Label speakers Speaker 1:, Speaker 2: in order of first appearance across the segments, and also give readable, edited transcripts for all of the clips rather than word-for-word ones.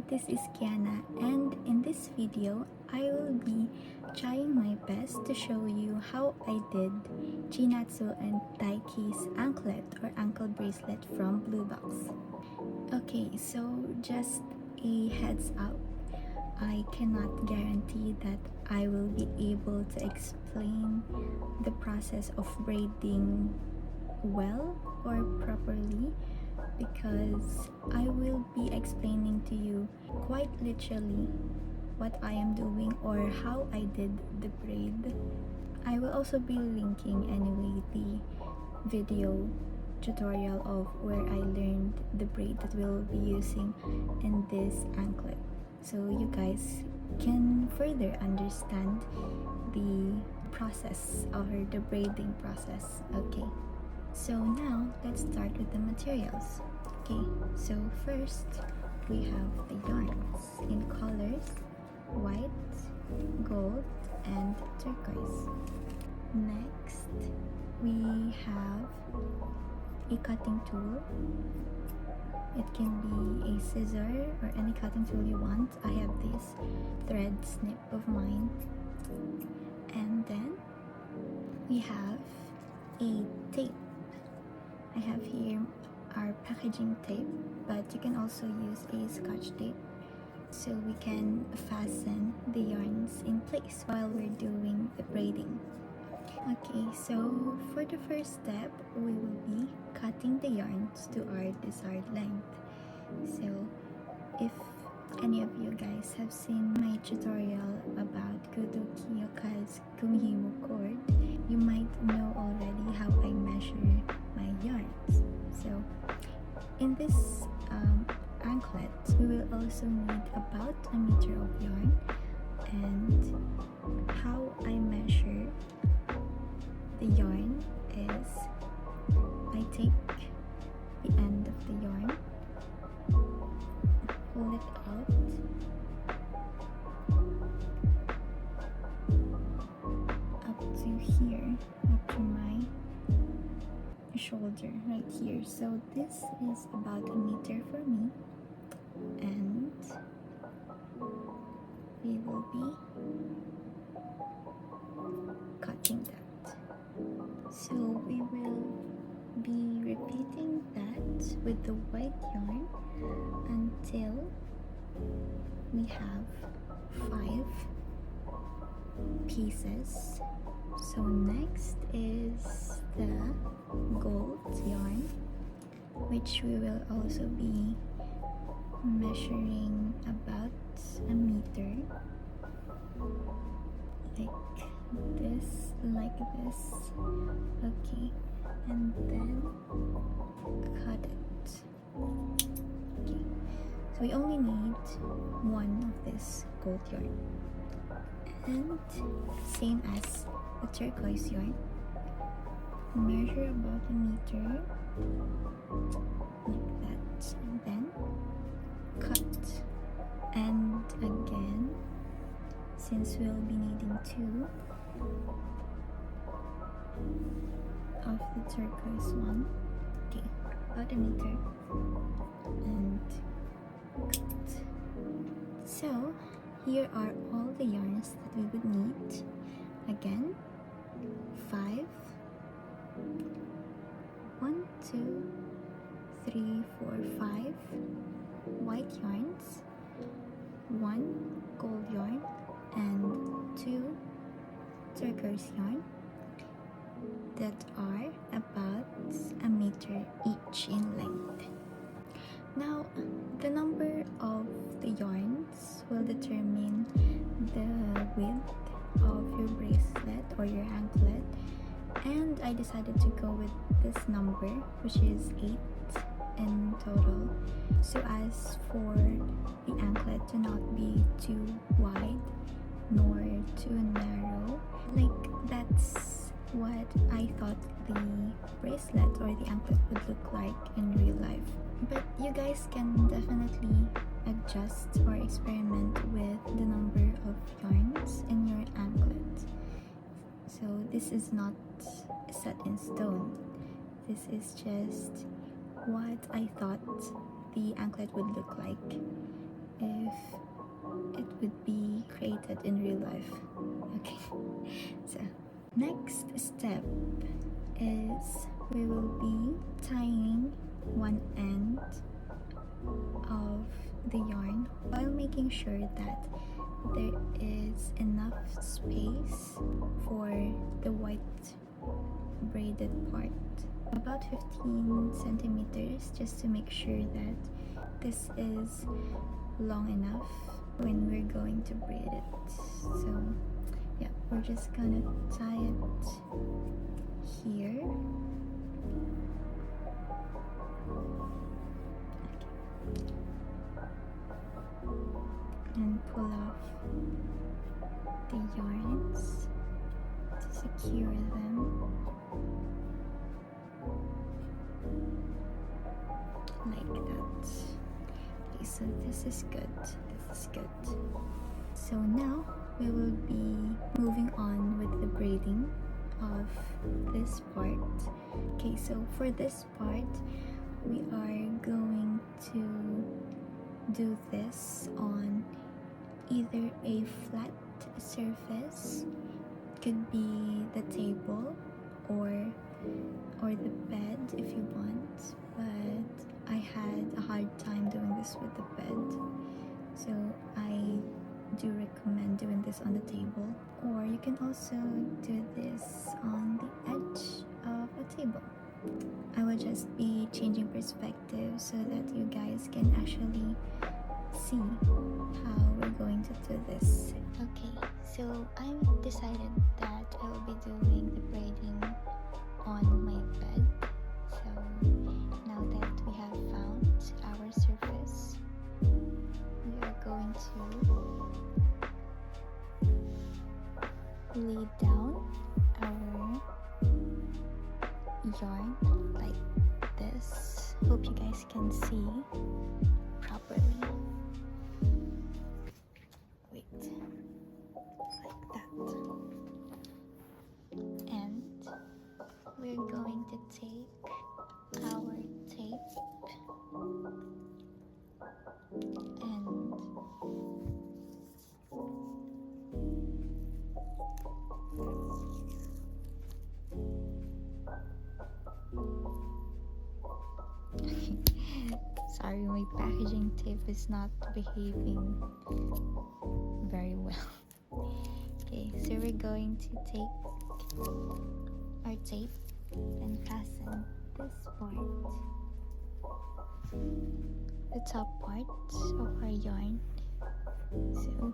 Speaker 1: this is Kiana, and in this video, I will be trying my best to show you how I did Chinatsu and Taiki's anklet or ankle bracelet from Blue Box. Okay, so just a heads up, I cannot guarantee that I will be able to explain the process of braiding well or properly, because I will be explaining to you quite literally what I am doing or how I did the braid. I will also be linking anyway the video tutorial of where I learned the braid that we'll be using in this anklet, so you guys can further understand the process or the braiding process. Okay, so now let's start with the materials. Okay, so first we have the yarns in colors white, gold, and turquoise. Next we have a cutting tool. It can be a scissor or any cutting tool you want. I have this thread snip of mine. And then we have a tape. I have here our packaging tape, but you can also use a scotch tape so we can fasten the yarns in place while we're doing the braiding. Okay, so for the first step, we will be cutting the yarns to our desired length. So if any of you guys have seen my tutorial about Kudo Kiyoka's Kumihimo cord, you might know already how I measure my yarns. So in this anklet, we will also need about a meter of yarn, and how I measure the yarn is I take the end of the yarn, pull it out, up to here, up to my shoulder right here. So this is about a meter for me, and we will be cutting that. So we will be repeating that with the white yarn until we have 5 pieces. So next is the gold yarn, which we will also be measuring about a meter, like this. Okay, and then cut it. Okay, so we only need one of this gold yarn, and same as the turquoise yarn, measure about a meter like that, and then cut. And again, since we'll be needing 2 of the turquoise one, okay, about a meter, and cut. So here are all the yarns that we would need. Again, 5, 1, 2, 3, 4, 5 white yarns, 1 gold yarn, and 2 turquoise yarn that are about a meter each in length. Now, the number of the yarns will determine the width of your bracelet or your anklet, and I decided to go with this number, which is 8 in total, so as for the anklet to not be too wide nor too narrow. Like, that's what I thought the bracelet or the anklet would look like in real life. But you guys can definitely adjust or experiment with the number of yarns in your anklet. So this is not set in stone. This is just what I thought the anklet would look like. if it would be created in real life. Okay, so next step is we will be tying one end of the yarn while making sure that there is enough space for the white braided part, about 15 centimeters, just to make sure that this is long enough when we're going to braid it. So yeah, we're just gonna tie it here. And pull off the yarns to secure them like that. Okay, so this is good. This is good. So now we will be moving on with the braiding of this part. Okay, so for this part, we are going to do this on either a flat surface, could be the table or the bed if you want, but I had a hard time doing this with the bed, so I do recommend doing this on the table, or you can also do this on the edge of a table. I will just be changing perspective so that you guys can actually see how we're going to do this. Okay, so I've decided that I will be doing the braiding on my bed. So now that we have found our surface, we are going to lay down our yarn like this. Hope you guys can see properly. Wait, like that. And we're going to take our tape and sorry, my packaging tape is not behaving very well. Okay, so we're going to take our tape and fasten this part, the top part of our yarn. So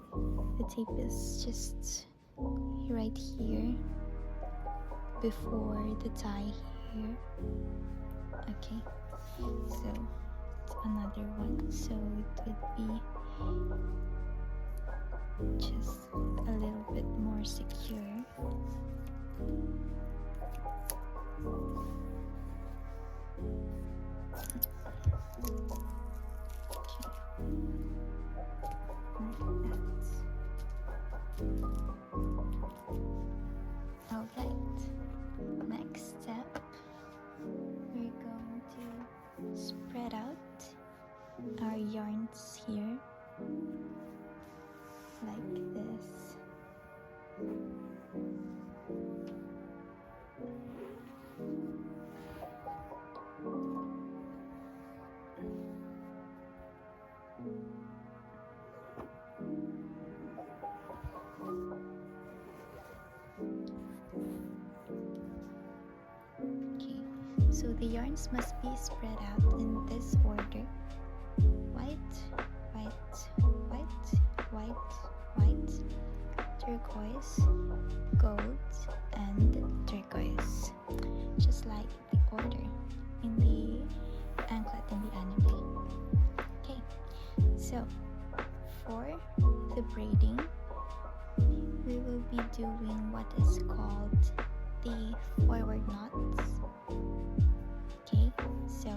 Speaker 1: the tape is just right here before the tie here. Okay, so it's another one, so it would be just a little bit more secure. Alright, next step, we're going to spread out our yarns here like this. Okay, so the yarns must be spread out in this order: white, white, white, white, white, turquoise, gold, and turquoise, just like the order in the anklet in the anime. Okay, so for the braiding, we will be doing what is called the forward knots. Okay, so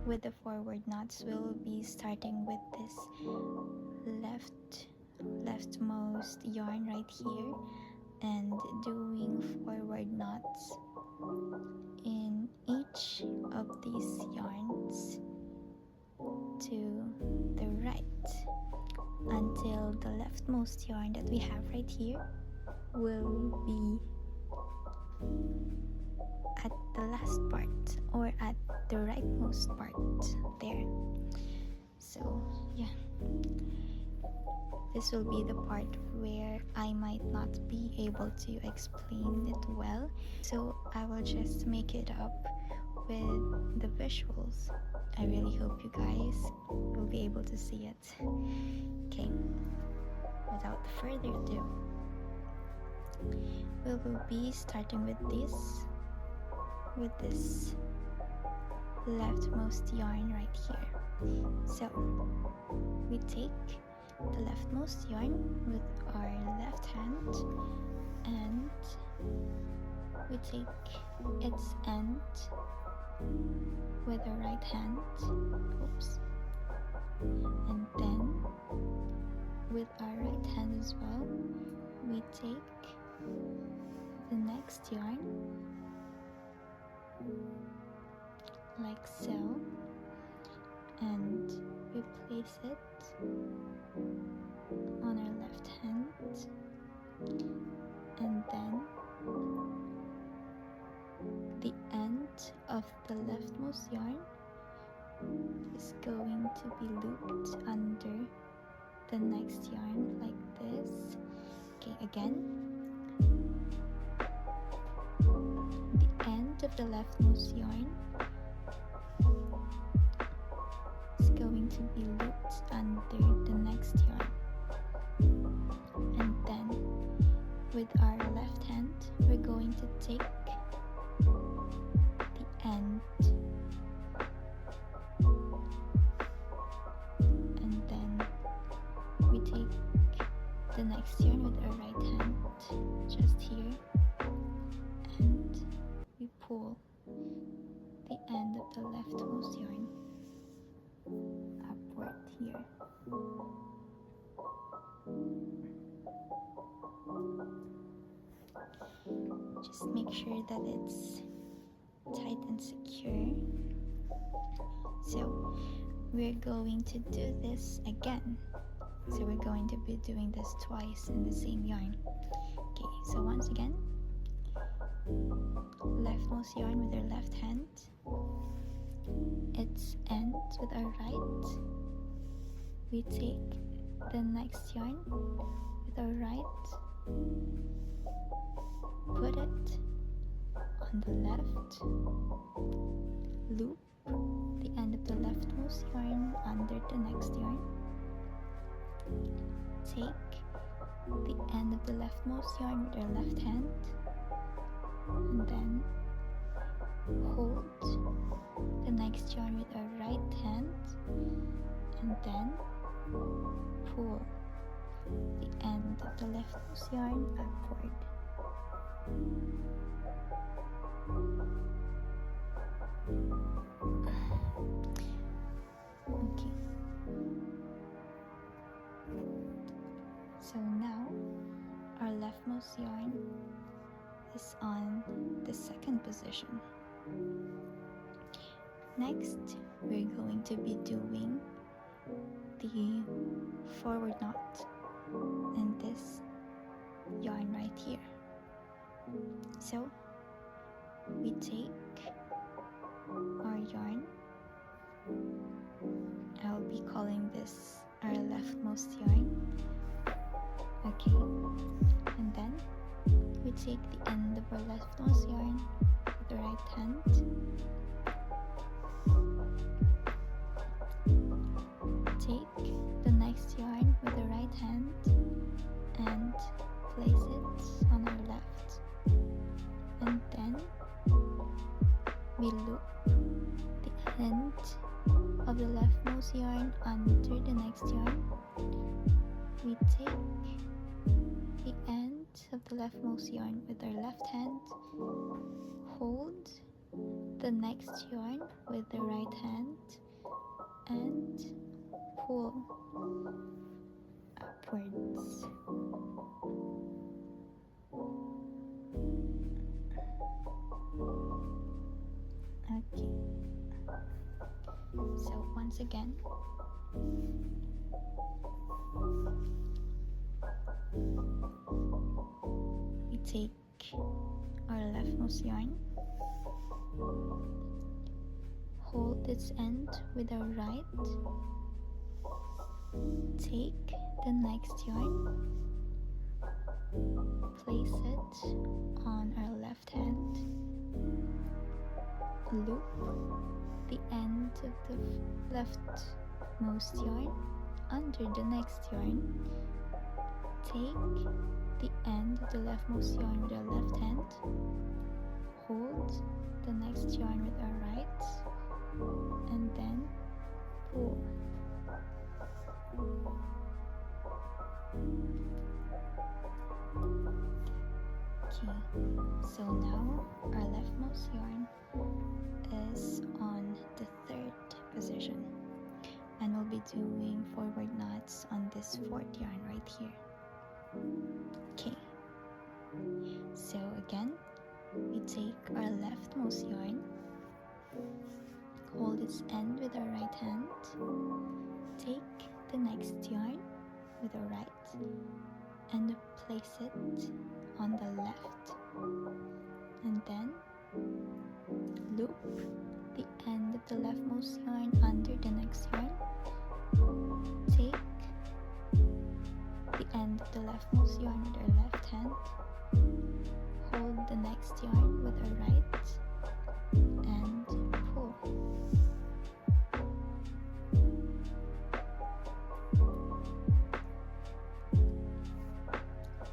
Speaker 1: with the forward knots, we'll be starting with this leftmost yarn right here and doing forward knots in each of these yarns to the right. until the leftmost yarn that we have right here will be at the last part, or at the rightmost part there. So yeah, this will be the part where I might not be able to explain it well, so I will just make it up with the visuals. I really hope you guys will be able to see it. Okay, without further ado, we will be starting with this leftmost yarn right here. So we take the leftmost yarn with our left hand, and we take its end with our right hand. Oops. And then with our right hand as well, we take the next yarn like so, and we place it on our left hand, and then the end of the leftmost yarn is going to be looped under the next yarn like this. Okay, again, the end of the leftmost yarn is going to be looped under the next yarn, and then with our left hand we're going to take the end, and then we take the next yarn with our right hand just here, and we pull the end of the leftmost yarn upward here. Just make sure that it's tight and secure. So we're going to do this again. So we're going to be doing this twice in the same yarn. Okay, so once again, leftmost yarn with our left hand, its end with our right. We take the next yarn with our right, put it on the left, loop the end of the leftmost yarn under the next yarn, take the end of the leftmost yarn with our left hand, and then hold the next yarn with our right hand, and then pull the end of the leftmost yarn upward. Okay, so now our leftmost yarn is on the second position. Next, we're going to be doing the forward knot in this yarn right here. So we take our yarn, I'll be calling this our leftmost yarn. Okay, and then we take the end of our leftmost yarn with the right hand, take the next yarn with the right hand and place it on our left, and then we loop the end of the leftmost yarn under the next yarn. We take the end of the leftmost yarn with our left hand, hold the next yarn with the right hand, and pull upwards. Okay, so once again, We take our leftmost yarn, hold its end with our right, take the next yarn, place it on our left hand, loop the end of the leftmost yarn under the next yarn, take the end of the leftmost yarn with our left hand, hold the next yarn with our right, and then pull. Okay, so now our leftmost yarn is on the third position, and we'll be doing forward knots on this fourth yarn right here. Okay, so again, we take our leftmost yarn, hold its end with our right hand, take the next yarn with our right, and place it on the left, and then loop the end of the leftmost yarn under the next yarn, take the end of the leftmost yarn with our left hand, hold the next yarn with our right, and pull.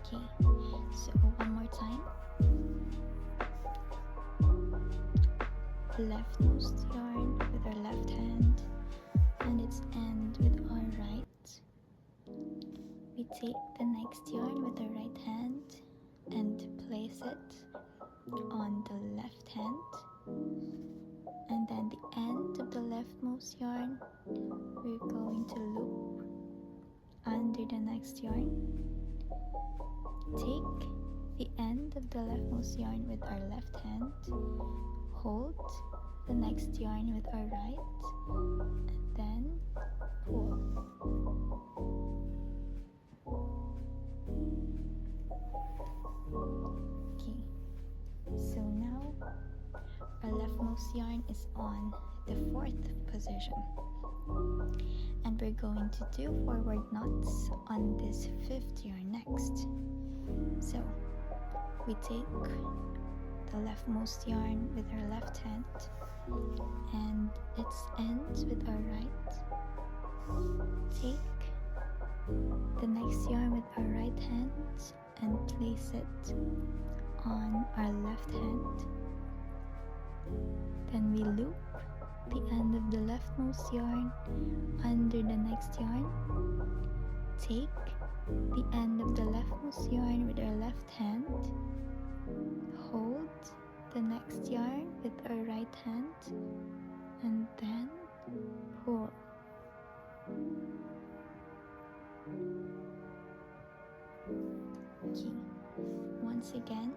Speaker 1: Okay, so one more time. Leftmost yarn with our left hand and its end with our right. We take the next yarn with our right hand and place it on the left hand, and then the end of the leftmost yarn we're going to loop under the next yarn, take the end of the leftmost yarn with our left hand, hold the next yarn with our right, and then pull. Okay, so now our leftmost yarn is on the fourth position, and we're going to do forward knots on this fifth yarn next. So we take the leftmost yarn with our left hand and its ends with our right, take the next yarn with our right hand and place it on our left hand, then we loop the end of the leftmost yarn under the next yarn, take the end of the leftmost yarn with our left hand, hold the next yarn with our right hand, and then pull. Okay, once again,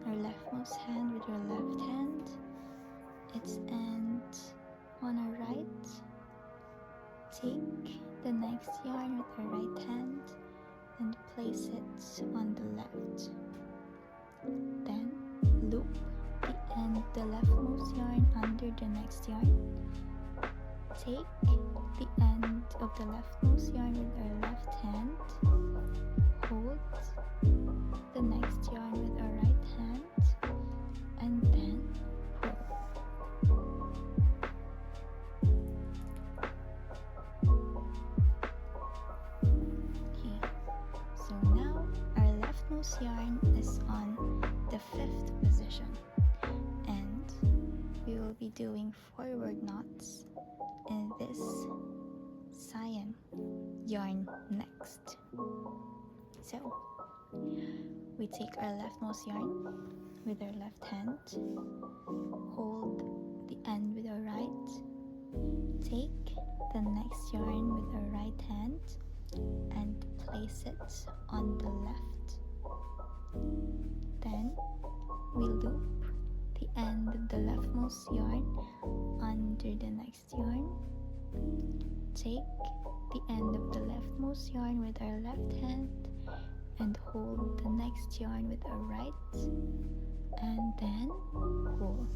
Speaker 1: our leftmost hand with our left hand, its end on our right, take the next yarn with our right hand and place it on the left. Then loop the end of the leftmost yarn under the next yarn, take the end of the leftmost yarn with our left hand, hold the next yarn with our right hand, and then pull. Okay, so now our leftmost yarn is on the fifth position, and we will be doing forward knots in this cyan yarn next. So we take our leftmost yarn with our left hand, hold the end with our right, take the next yarn with our right hand and place it on the left. Then we loop the end of the leftmost yarn under the next yarn, take the end of the leftmost leftmost yarn with our left hand and hold the next yarn with our right, and then pull.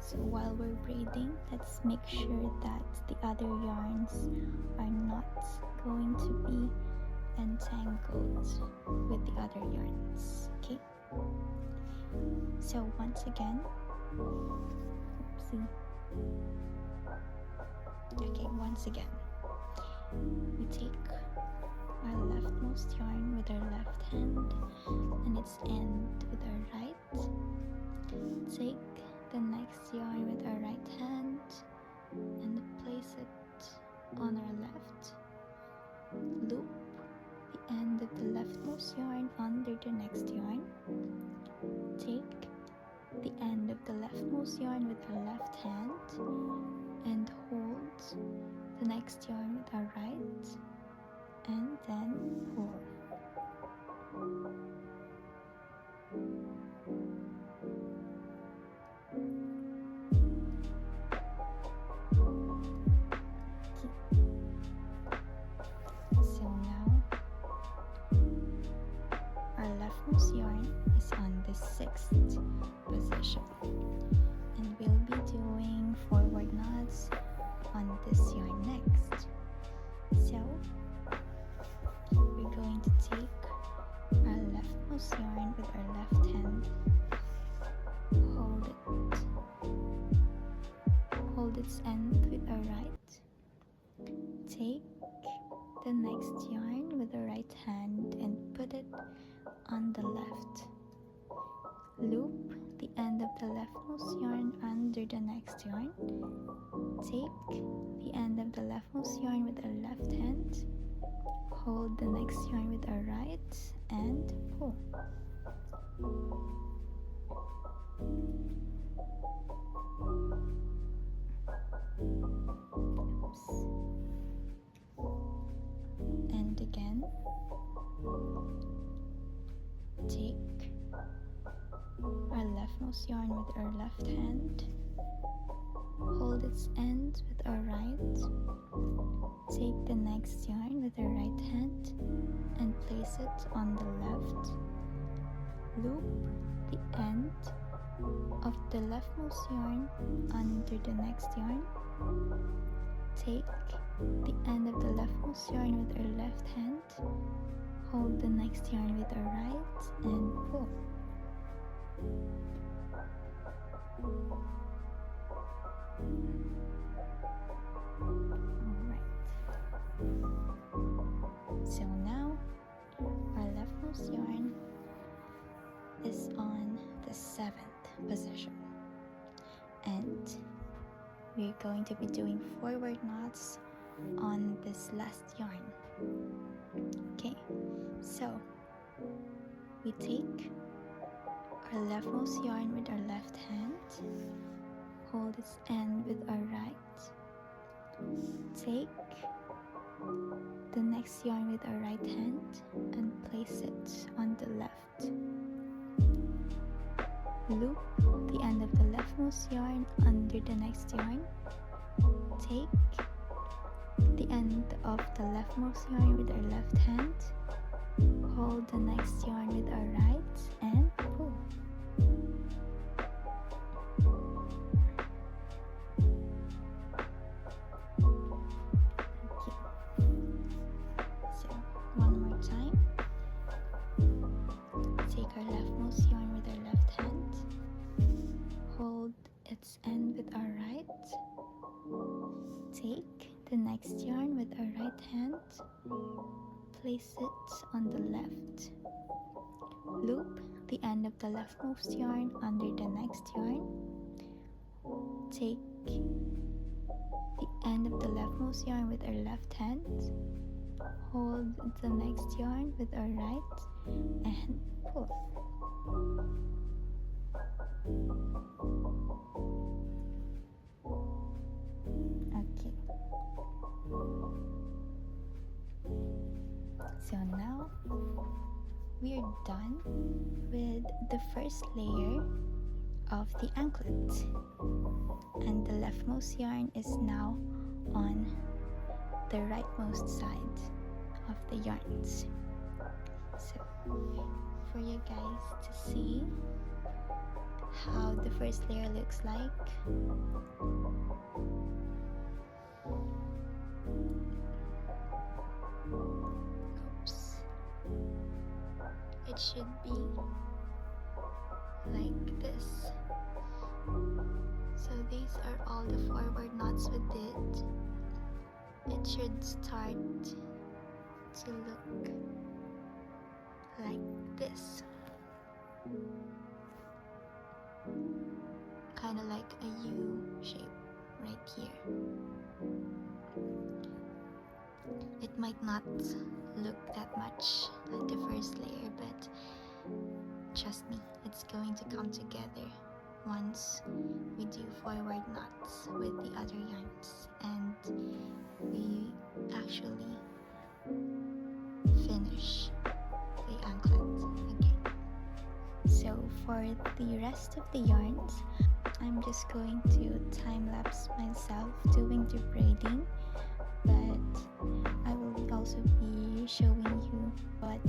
Speaker 1: So while we're braiding, let's make sure that the other yarns are not going to be entangled with the other yarns. Okay, so once again, once again, we take our leftmost yarn with our left hand and its end with our right. Take the next yarn with our right hand and place it on our left. Loop the end of the leftmost yarn under the next yarn. Take the end of the leftmost yarn with our left hand and hold the next yarn with our right, and then pull. So now our leftmost yarn is on the 6th position, and we'll be doing forward knots on this yarn next. So we're going to take our leftmost yarn with our left hand, hold its end with our right, take the next yarn with the right hand and put it on the left. Loop the end of the leftmost yarn under the next yarn. Take the end of the leftmost yarn with our left hand, hold the next yarn with our right, and pull. And again, take our leftmost yarn with our left hand, hold its end with our right, take the next yarn with our right hand and place it on the left. Loop the end of the leftmost yarn under the next yarn. Take the end of the leftmost yarn with our left hand, hold the next yarn with our right, and pull. Alright. So now our leftmost yarn is on the 7th position, and we're going to be doing forward knots on this last yarn. Okay, so we take our leftmost yarn with our left hand, hold its end with our right, take the next yarn with our right hand and place it on the left. Loop the end of the leftmost yarn under the next yarn. Take the end of the leftmost yarn with our left hand, hold the next yarn with our right, and pull. Okay. So one more time. Take our leftmost yarn with our left hand, hold its end with our right, take the next yarn with our right hand, place it on the left. Loop the end of the leftmost yarn under the next yarn. Take the end of the leftmost yarn with our left hand, hold the next yarn with our right, and pull. Okay. So now we are done with the first layer of the anklet, and the leftmost yarn is now on the rightmost side of the yarns. So for you guys to see how the first layer looks like, oops, it should be like this. So these are all the forward knots we did. It should start to look like this, kind of like a U shape right here. It might not look that much like the first layer, but trust me, it's going to come together once we do forward knots with the other yarns and we actually finish the anklet again. So for the rest of the yarns, I'm just going to time-lapse myself doing the braiding, but I will also be showing you what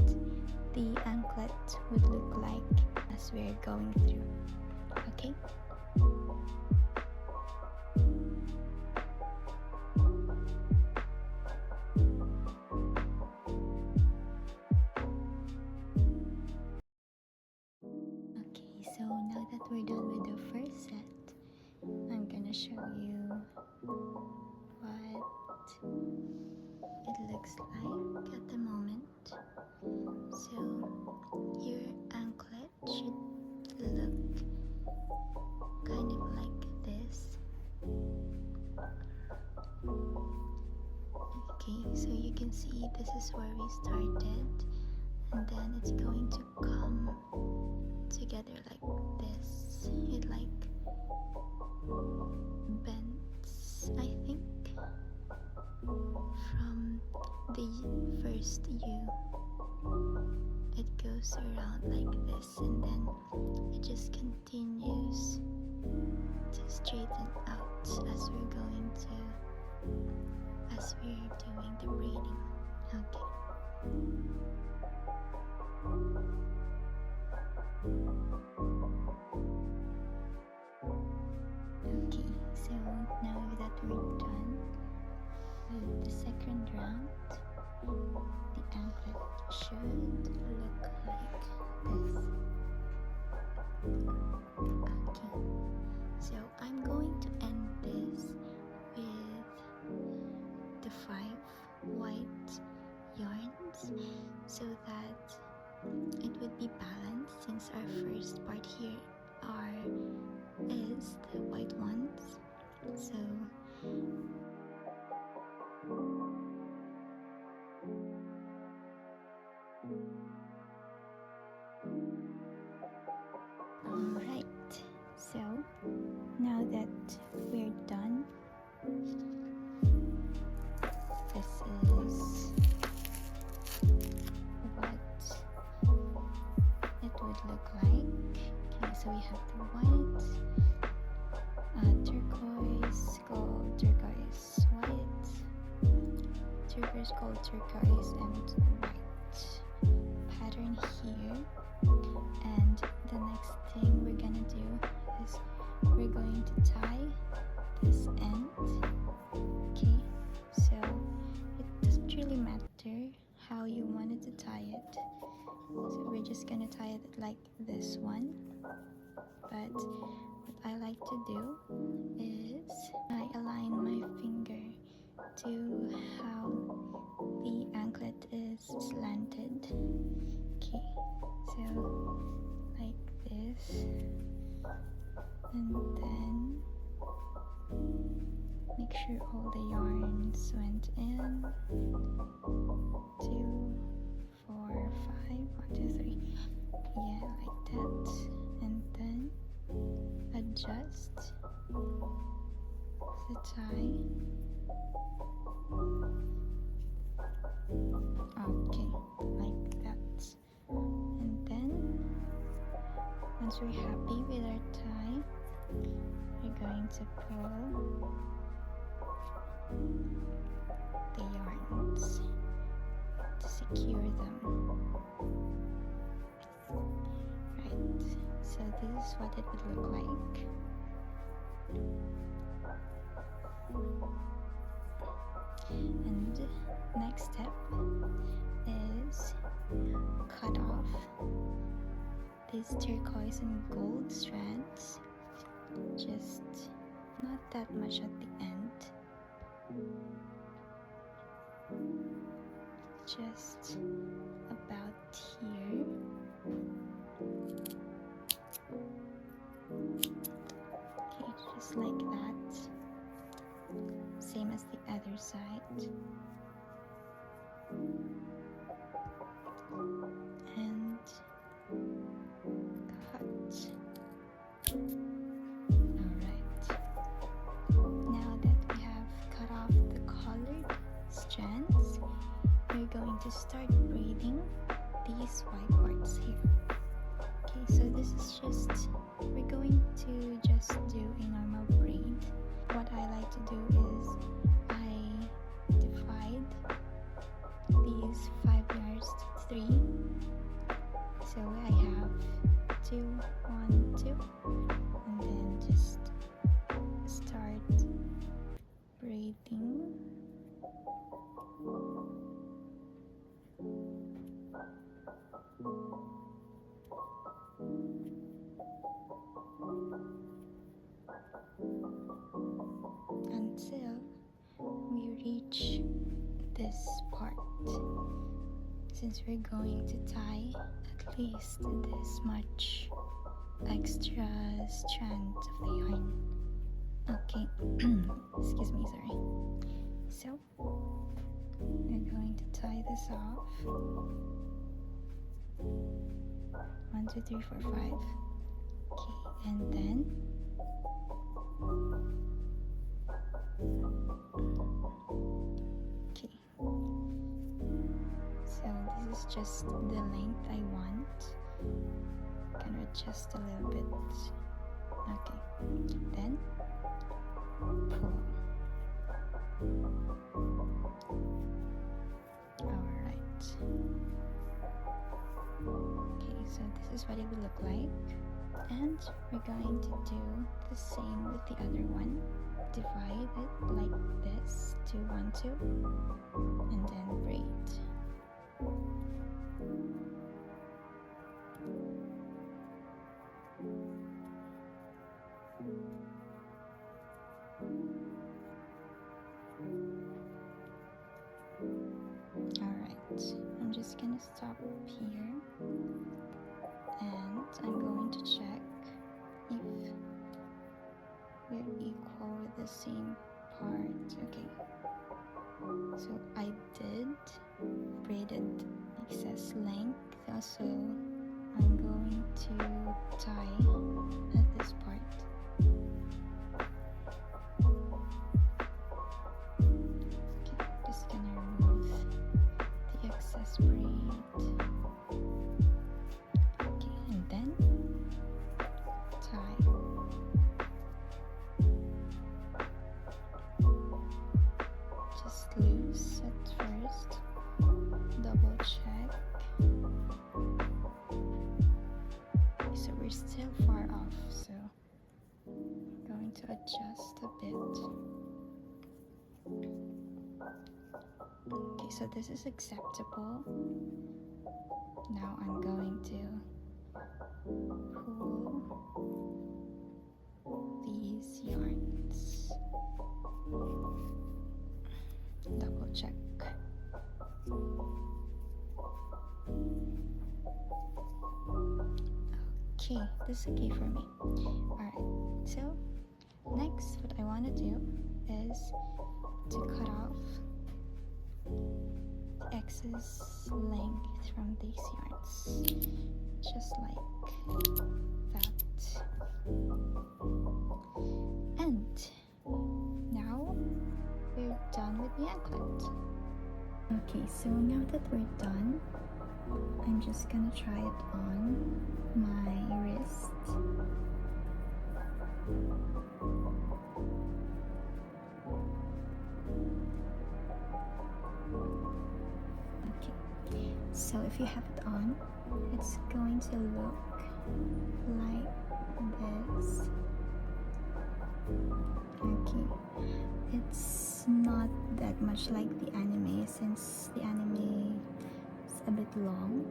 Speaker 1: the anklet would look like as we're going through. Okay? Okay, so now that we're done with the first set, I'm gonna show you what it looks like at the moment. So your anklet should look kind of like this. Okay, so you can see this is where we started, and then it's going to come together like this. It like bends, I think, from the first U. It goes around like this, and then it just continues to straighten out as we're doing the braiding. Okay. Okay, so now that we're done with the second round, the anklet should look like this. Okay, so I'm going to end this with the 5 white yarns so that it would be balanced, since our first part here is the white ones. So alright, so now that we're done, this is what it would look like. Okay, so we have the white, turquoise, gold, turquoise, white, turquoise, gold, turquoise, and white pattern here. And the next thing we're gonna do is we're going to tie this end. Okay, so it doesn't really matter how you wanted to tie it. So we're just gonna tie it like this one. But what I like to do is I align my finger to how the anklet is slanted. Okay, so like this, and then make sure all the yarns went in. 2, 4, 5, 1, 2, 3. Yeah, like that. And then adjust the tie. Okay, like that. And then Once we're happy with our tie, we're going to pull the yarns to secure them. Right, so this is what it would look like. And next step is cut off these turquoise and gold strands, just not that much at the end, just about here. Okay, just like that, same as the other side. And cut. Alright. Now that we have cut off the colored strands, we're going to start braiding these white parts here. Okay, so this is just, we're going to just do a normal braid. What I like to do is I divide these 5 yards to 3. So I have 2, 1, 2, and then just start braiding. Until we reach this part. Since we're going to tie at least this much extra strand of the yarn. Okay, excuse me, sorry. So, we're going to tie this off. 1, 2, 3, 4, 5. Okay, and then okay, so this is just the length I want. Can adjust a little bit. Okay, then pull. Alright. Okay, so this is what it will look like. And we're going to do the same with the other one. Divide it like this, 2, 1, 2, and then braid. Alright, I'm just gonna stop here and I'm going to check if we're equal with the same part. Okay, so I did braided excess length, so I'm going to tie at this part. Okay, just gonna remove the excess braid. Okay, and then tie. Just loose at first, double check. So we're still far off, so I'm going to adjust a bit. Okay, so this is acceptable. Now I'm going to pull these yarns. Double check. Okay, this is okay for me. Alright, so next what I want to do is to cut off the excess length from these yarns, just like that. And now we're done with the anklet. Okay, so now that we're done, I'm just gonna try it on my wrist. So if you have it on, it's going to look like this. Okay, it's not that much like the anime since the anime is a bit long,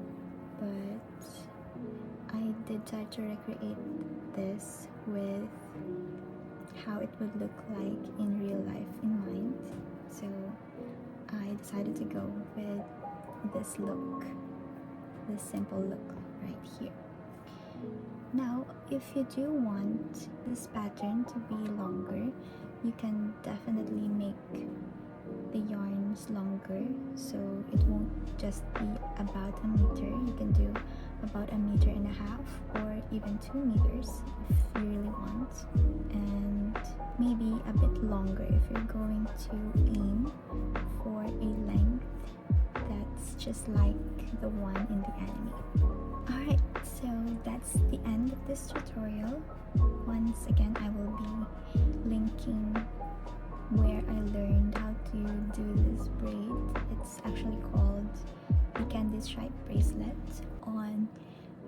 Speaker 1: but I did try to recreate this with how it would look like in real life in mind. So I decided to go with this look, this simple look right here. Now, if you do want this pattern to be longer, you can definitely make the yarns longer, so it won't just be about a meter. You can do about 1.5 meters or even 2 meters if you really want, and maybe a bit longer if you're going to aim for a length that's just like the one in the anime. Alright, so that's the end of this tutorial. Once again, I will be linking where I learned how to do this braid. It's actually called the Candy Stripe Bracelet on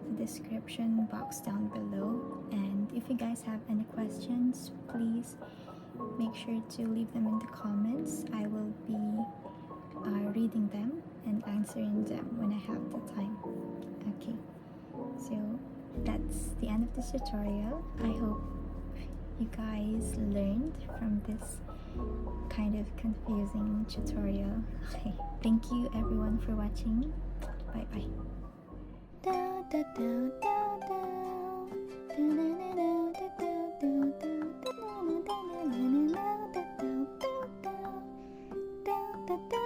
Speaker 1: the description box down below. And if you guys have any questions, please make sure to leave them in the comments. I will be reading them and answering them when I have the time. Okay, so that's the end of this tutorial. I hope you guys learned from this kind of confusing tutorial. Okay, thank you everyone for watching. Bye bye. Da